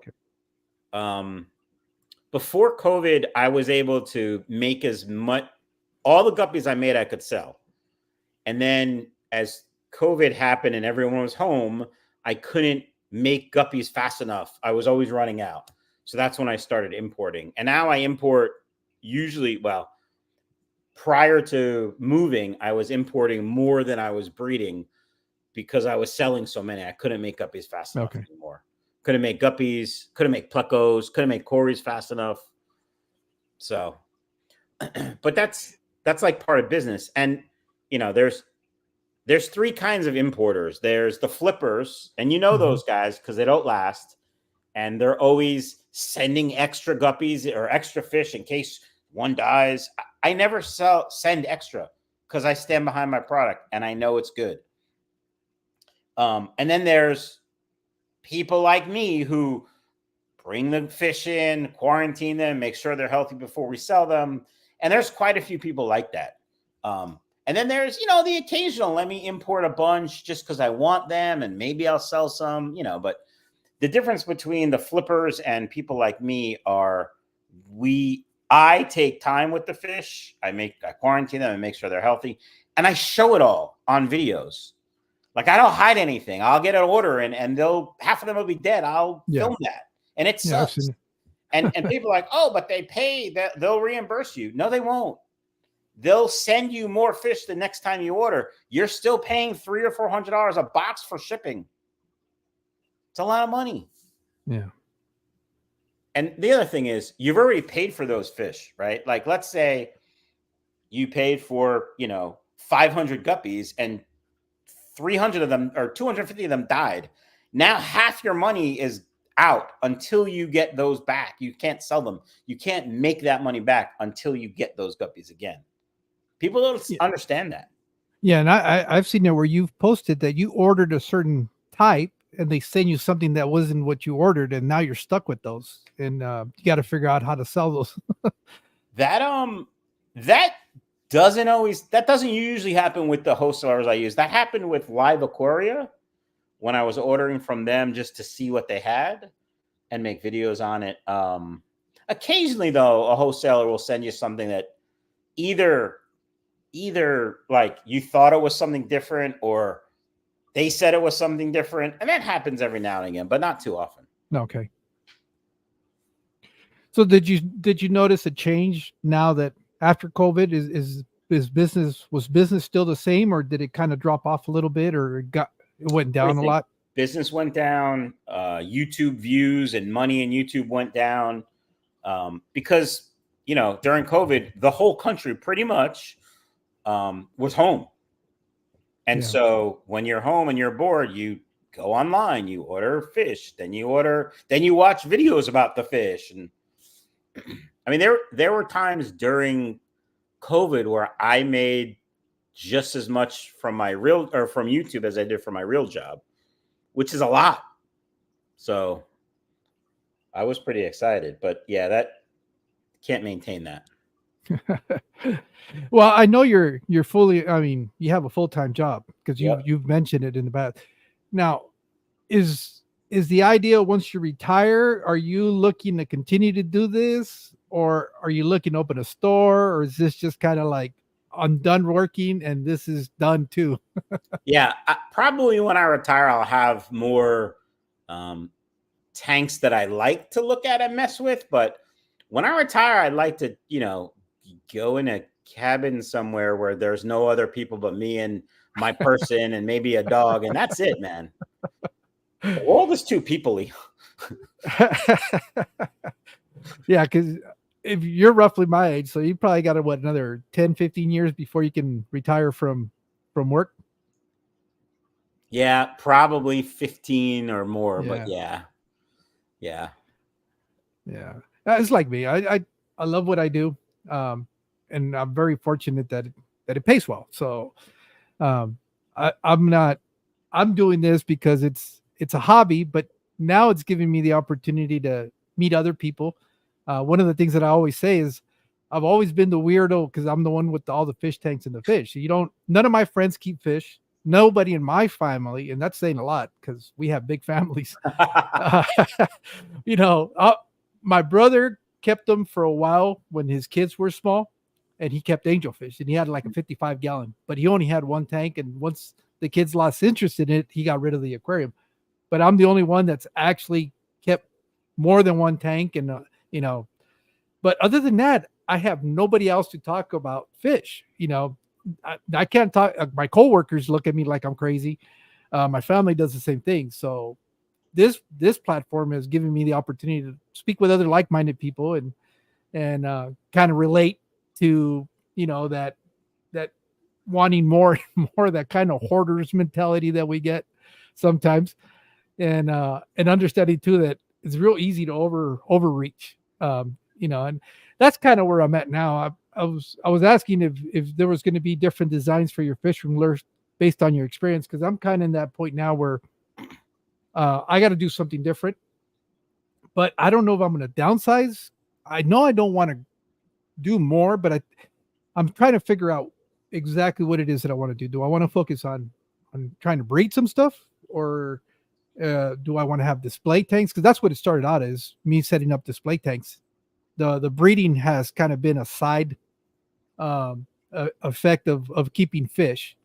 okay. Before COVID, I was able to make as much, all the guppies I made, I could sell. And then as COVID happened and everyone was home, I couldn't make guppies fast enough. I was always running out. So that's when I started importing. And now I import usually, prior to moving, I was importing more than I was breeding because I was selling so many. I couldn't make guppies fast enough anymore. Couldn't make guppies, couldn't make plecos, couldn't make cories fast enough. So, but that's like part of business. And, there's three kinds of importers. There's the flippers, and those guys because they don't last. And they're always sending extra guppies or extra fish in case one dies. I never send extra because I stand behind my product and I know it's good. And then there's people like me who bring the fish in, quarantine them, make sure they're healthy before we sell them. And there's quite a few people like that. And then there's, the occasional, let me import a bunch just because I want them and maybe I'll sell some, but the difference between the flippers and people like me are I take time with the fish. I quarantine them and make sure they're healthy. And I show it all on videos. Like, I don't hide anything. I'll get an order and half of them will be dead. I'll film that. And it sucks. And people are like, oh, but they pay, they'll reimburse you. No, they won't. They'll send you more fish the next time you order. You're still paying $300 or $400 a box for shipping. It's a lot of money. Yeah. And the other thing is, you've already paid for those fish, right? Like, let's say you paid for, 500 guppies and 300 of them or 250 of them died. Now half your money is out until you get those back. You can't sell them. You can't make that money back until you get those guppies again. People don't understand that. Yeah, and I've seen it where you've posted that you ordered a certain type and they send you something that wasn't what you ordered, and now you're stuck with those, and you got to figure out how to sell those. That doesn't usually happen with the wholesalers I use. That happened with Live Aquaria when I was ordering from them just to see what they had and make videos on it. Occasionally, though, a wholesaler will send you something that either either like you thought it was something different or they said it was something different, and that happens every now and again, but not too often. Okay. So did you notice a change now that after COVID is business still the same, or did it kind of drop off a little bit, or it went down a Everything. lot? Business went down. YouTube views and money in YouTube went down because during COVID, the whole country pretty much was home, and Yeah. so when you're home and you're bored, you go online, you order fish, then you watch videos about the fish, and I mean there were times during COVID where I made just as much from my real or from YouTube as I did for my real job, which is a lot. So I was pretty excited, but yeah, that can't maintain that. Well, I know you're fully. I mean, you have a full-time job because Yep. you've mentioned it in the past. Now, is is the idea once you retire? Are you looking to continue to do this, or are you looking to open a store, or is this just kind of like I'm done working and this is done too? Yeah, probably when I retire, I'll have more um, tanks that I like to look at and mess with. But when I retire, I'd like to, go in a cabin somewhere where there's no other people but me and my person and maybe a dog, and that's it, man. The world is too peoply. Yeah, because if you're roughly my age, so you probably got another 10, 15 years before you can retire from work. Yeah, probably 15 or more, but Yeah. yeah. Yeah. Yeah, it's like me. I love what I do, and I'm very fortunate that it pays well. So I'm not. I'm doing this because it's a hobby, but now it's giving me the opportunity to meet other people. One of the things that I always say is I've always been the weirdo because I'm the one with all the fish tanks and the fish. You don't. None of my friends keep fish. Nobody in my family, and that's saying a lot because we have big families. Uh, you know, my brother kept them for a while when his kids were small, and he kept angelfish, and he had like a 55-gallon, but he only had one tank. And once the kids lost interest in it, he got rid of the aquarium. But I'm the only one that's actually kept more than one tank, and you know. But other than that, I have nobody else to talk about fish. I can't talk. My coworkers look at me like I'm crazy. My family does the same thing. So this platform has given me the opportunity to speak with other like-minded people and kind of relate to that wanting more and more, that kind of hoarders mentality that we get sometimes, and understanding too that it's real easy to overreach, and that's kind of where I'm at now. I was asking if there was going to be different designs for your fish room lures based on your experience, because I'm kind of in that point now where I got to do something different, but I don't know if I'm going to downsize. I know I don't want to do more, but I'm trying to figure out exactly what it is that I want to do. Do I want to focus on trying to breed some stuff, or do I want to have display tanks? Because that's what it started out as, me setting up display tanks. The breeding has kind of been a side effect of keeping fish,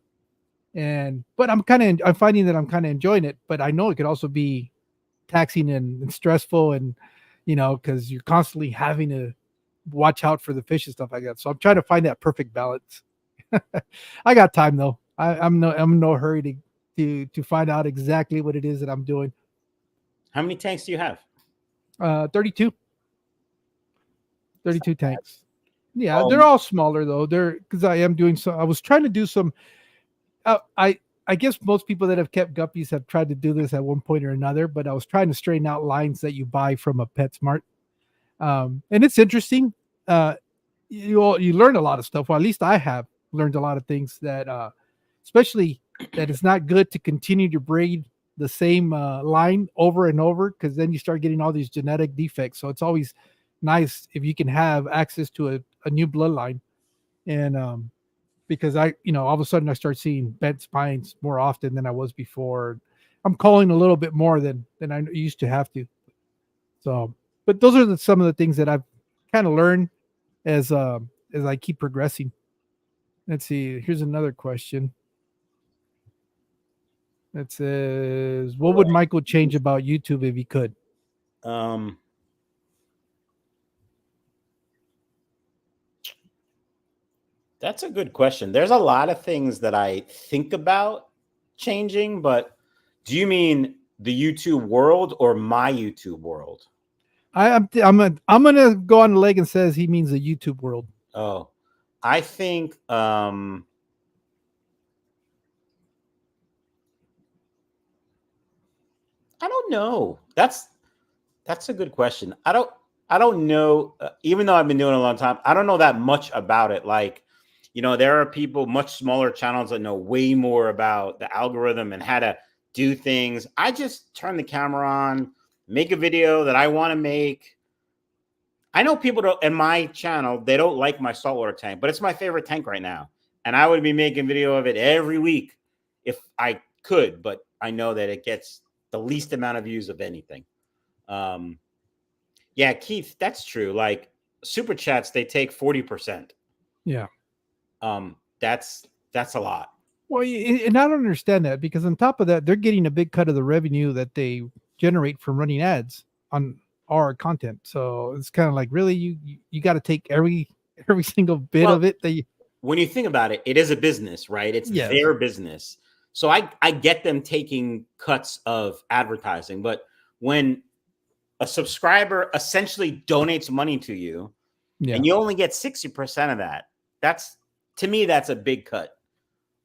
but I'm finding that I'm kind of enjoying it. But I know it could also be taxing and stressful, and because you're constantly having to watch out for the fish and stuff like that. So I'm trying to find that perfect balance. I got time though. I'm in no hurry to find out exactly what it is that I'm doing. How many tanks do you have? 32 tanks. Yeah, they're Um, all smaller though. They're because I was trying to do some. I guess most people that have kept guppies have tried to do this at one point or another, but I was trying to straighten out lines that you buy from a PetSmart, and it's interesting. You learn a lot of stuff. Well, at least I have learned a lot of things that, especially that it's not good to continue to breed the same line over and over, because then you start getting all these genetic defects. So it's always nice if you can have access to a new bloodline, and because all of a sudden I start seeing bent spines more often than I was before. I'm calling a little bit more than I used to have to. So, but those are some of the things that I've kind of learned as I keep progressing. Let's see. Here's another question. That says, "What would Michael change about YouTube if he could?" Um, that's a good question. There's a lot of things that I think about changing, but do you mean the YouTube world or my YouTube world? I'm gonna go on the leg and says he means the YouTube world. Oh, I think I don't know. That's a good question. I don't know. Even though I've been doing it a long time, I don't know that much about it. Like, there are people, much smaller channels, that know way more about the algorithm and how to do things. I just turn the camera on, make a video that I want to make. I know people in my channel, they don't like my saltwater tank, but it's my favorite tank right now. And I would be making video of it every week if I could, but I know that it gets the least amount of views of anything. Um, yeah, Keith, that's true. Like, super chats, they take 40%. Yeah. That's a lot. Well, and I don't understand that because on top of that, they're getting a big cut of the revenue that they generate from running ads on our content. So it's kind of like, really, you got to take every single bit Well, of it that you. when you think about it, it is a business, right? It's Yes. their business. So I get them taking cuts of advertising, but when a subscriber essentially donates money to you Yeah. and you only get 60% of that, that's, to me, that's a big cut.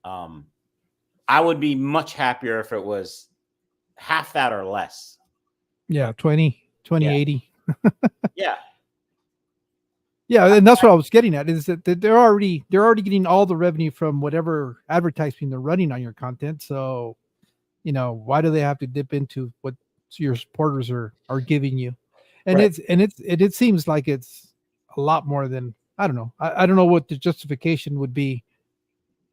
I would be much happier if it was half that or less. Yeah. 20, Yeah. 80. Yeah. Yeah, and that's what I was getting at is that they're already getting all the revenue from whatever advertising they're running on your content. So, why do they have to dip into what your supporters are giving you? And Right. it seems like it's a lot more than I don't know. I don't know what the justification would be.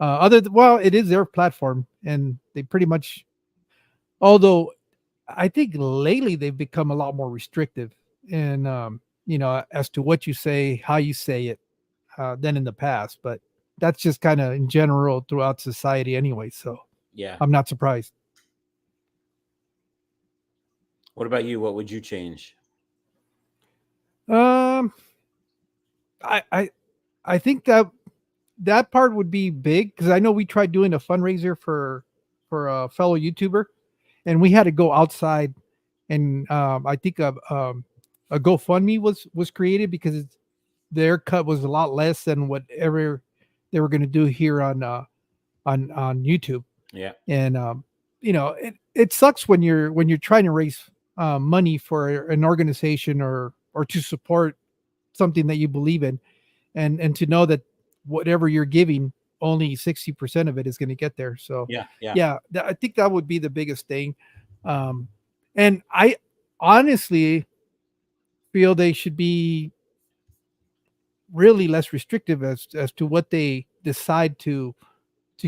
Well, it is their platform, and they pretty much. Although I think lately they've become a lot more restrictive, and as to what you say, how you say it, than in the past. But that's just kind of in general throughout society anyway. So Yeah. I'm not surprised. What about you? What would you change? Um, I I I think that part would be big because I know we tried doing a fundraiser for a fellow YouTuber, and we had to go outside, and I think a GoFundMe was created because their cut was a lot less than whatever they were going to do here on YouTube. Yeah. And it sucks when you're trying to raise money for an organization or to support something that you believe in, and to know that whatever you're giving, only 60% of it is going to get there. So Yeah. Yeah. yeah, I think that would be the biggest thing. And I honestly feel they should be really less restrictive as to what they decide to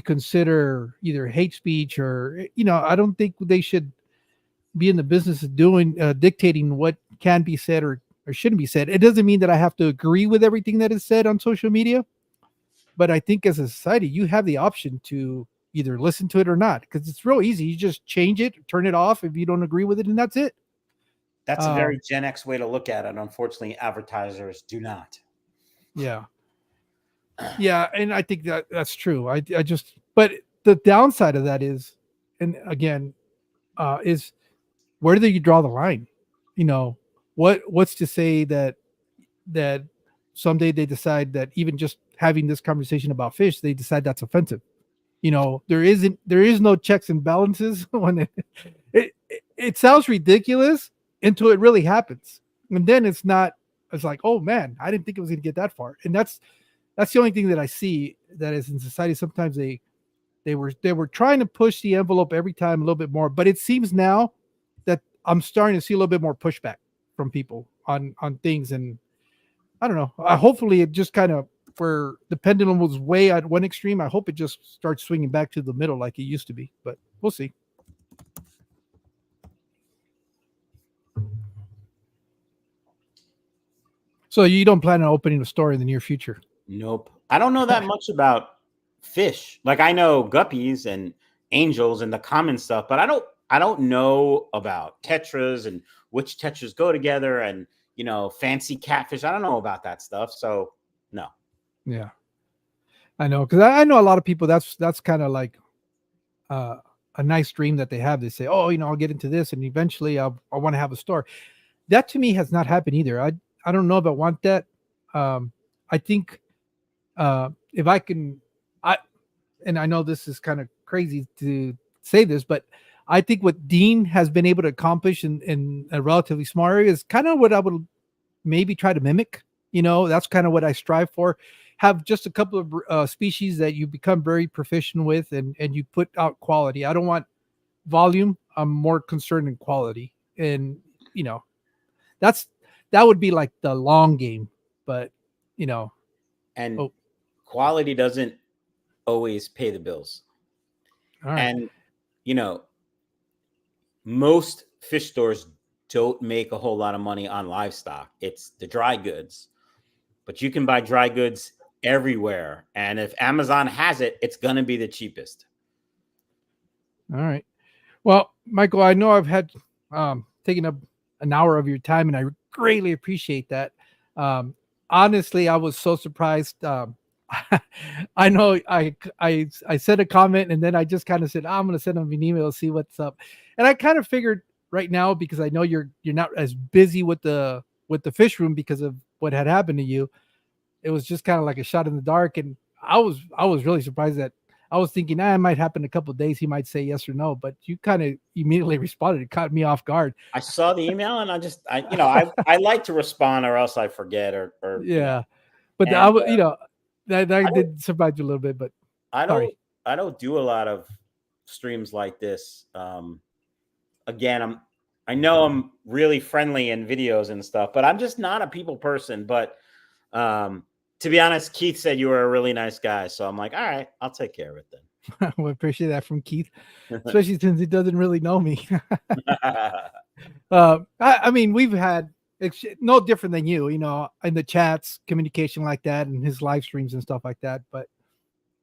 consider either hate speech or I don't think they should be in the business of doing dictating what can be said or shouldn't be said. It doesn't mean that I have to agree with everything that is said on social media, but I think as a society you have the option to either listen to it or not because it's real easy. You just change it, turn it off if you don't agree with it, and that's it. That's a very Gen X way to look at it. Unfortunately, advertisers do not. Yeah. Yeah, and I think that's true. I just but the downside of that is, and again, is where do you draw the line? You know, what's to say that someday they decide that even just having this conversation about fish, they decide that's offensive. There is no checks and balances when it sounds ridiculous until it really happens. And then it's like, oh man, I didn't think it was gonna get that far. And that's the only thing that I see that is in society. Sometimes they were trying to push the envelope every time a little bit more, but it seems now that I'm starting to see a little bit more pushback from people on things, and I don't know. Hopefully, it just kind of where the pendulum was way at one extreme. I hope it just starts swinging back to the middle like it used to be, but we'll see. So you don't plan on opening a store in the near future? Nope. I don't know that much about fish. Like I know guppies and angels and the common stuff, but I don't know about tetras and which tetras go together and fancy catfish. I don't know about that stuff. So no. Yeah, I know, because I know a lot of people. That's kind of like uh, a nice dream that they have. They say, "Oh, I'll get into this, and eventually I want to have a store." That to me has not happened either. I don't know if I want that. I think if I can, I and I know this is kind of crazy to say this, but I think what Dean has been able to accomplish in a relatively small area is kind of what I would maybe try to mimic. That's kind of what I strive for. Have just a couple of species that you become very proficient with, and you put out quality. I don't want volume. I'm more concerned in quality, and you know that's that would be like the long game. But And oh, quality doesn't always pay the bills. all right, And you know, most fish stores don't make a whole lot of money on livestock. It's the dry goods. But you can buy dry goods everywhere. And if Amazon has it, it's going to be the cheapest. all right. Well, Michael, I know I've had taken up an hour of your time, and I greatly appreciate that. Honestly, I was so surprised. I know I said a comment, and then I just kind of said, I'm going to send him an email, see what's up. And I kind of figured right now, because I know you're not as busy with the fish room because of what had happened to you. It was just kind of like a shot in the dark, and I was really surprised that I was thinking, it might happen in a couple of days. He might say yes or no, but you kind of immediately responded. It caught me off guard. I saw the email and I like to respond or else I forget or Yeah, but I and would, that did surprise you a little bit, but I sorry. don't I don't do a lot of streams like this. Again, I know I'm really friendly in videos and stuff, but I'm just not a people person. But to be honest, Keith said you were a really nice guy, so I'm like, all right, I'll take care of it then. We appreciate that from Keith, especially since he doesn't really know me. I mean, we've had it's no different than you, in the chats, communication like that, and his live streams and stuff like that. But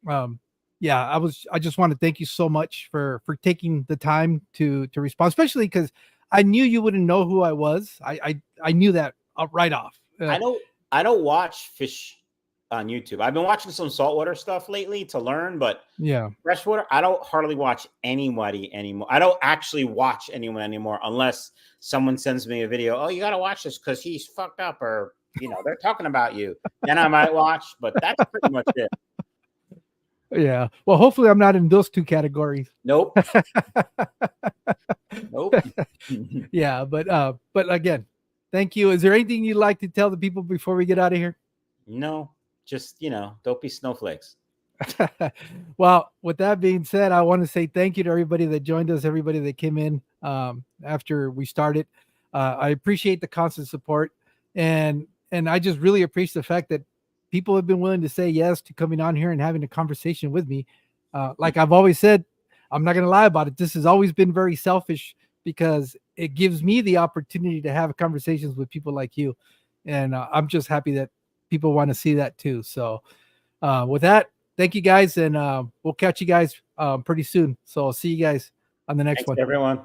um, yeah, I just want to thank you so much for taking the time to respond, especially because I knew you wouldn't know who I was. I knew that right off. I don't watch fish on YouTube. I've been watching some saltwater stuff lately to learn, but Yeah. freshwater, I don't hardly watch anybody anymore. I don't actually watch anyone anymore unless someone sends me a video. Oh, you got to watch this because he's fucked up, or they're talking about you. Then I might watch, but that's pretty much it. Yeah. Well, hopefully I'm not in those two categories. Nope. Nope. Yeah, but again, thank you. Is there anything you'd like to tell the people before we get out of here? No, just don't be snowflakes. Well, with that being said, I want to say thank you to everybody that joined us, everybody that came in after we started. I appreciate the constant support, and I just really appreciate the fact that people have been willing to say yes to coming on here and having a conversation with me. Like I've always said, I'm not going to lie about it. This has always been very selfish because it gives me the opportunity to have conversations with people like you, and I'm just happy that people want to see that too. So, with that, thank you guys, and we'll catch you guys pretty soon. So I'll see you guys on the next Thanks, one. everyone.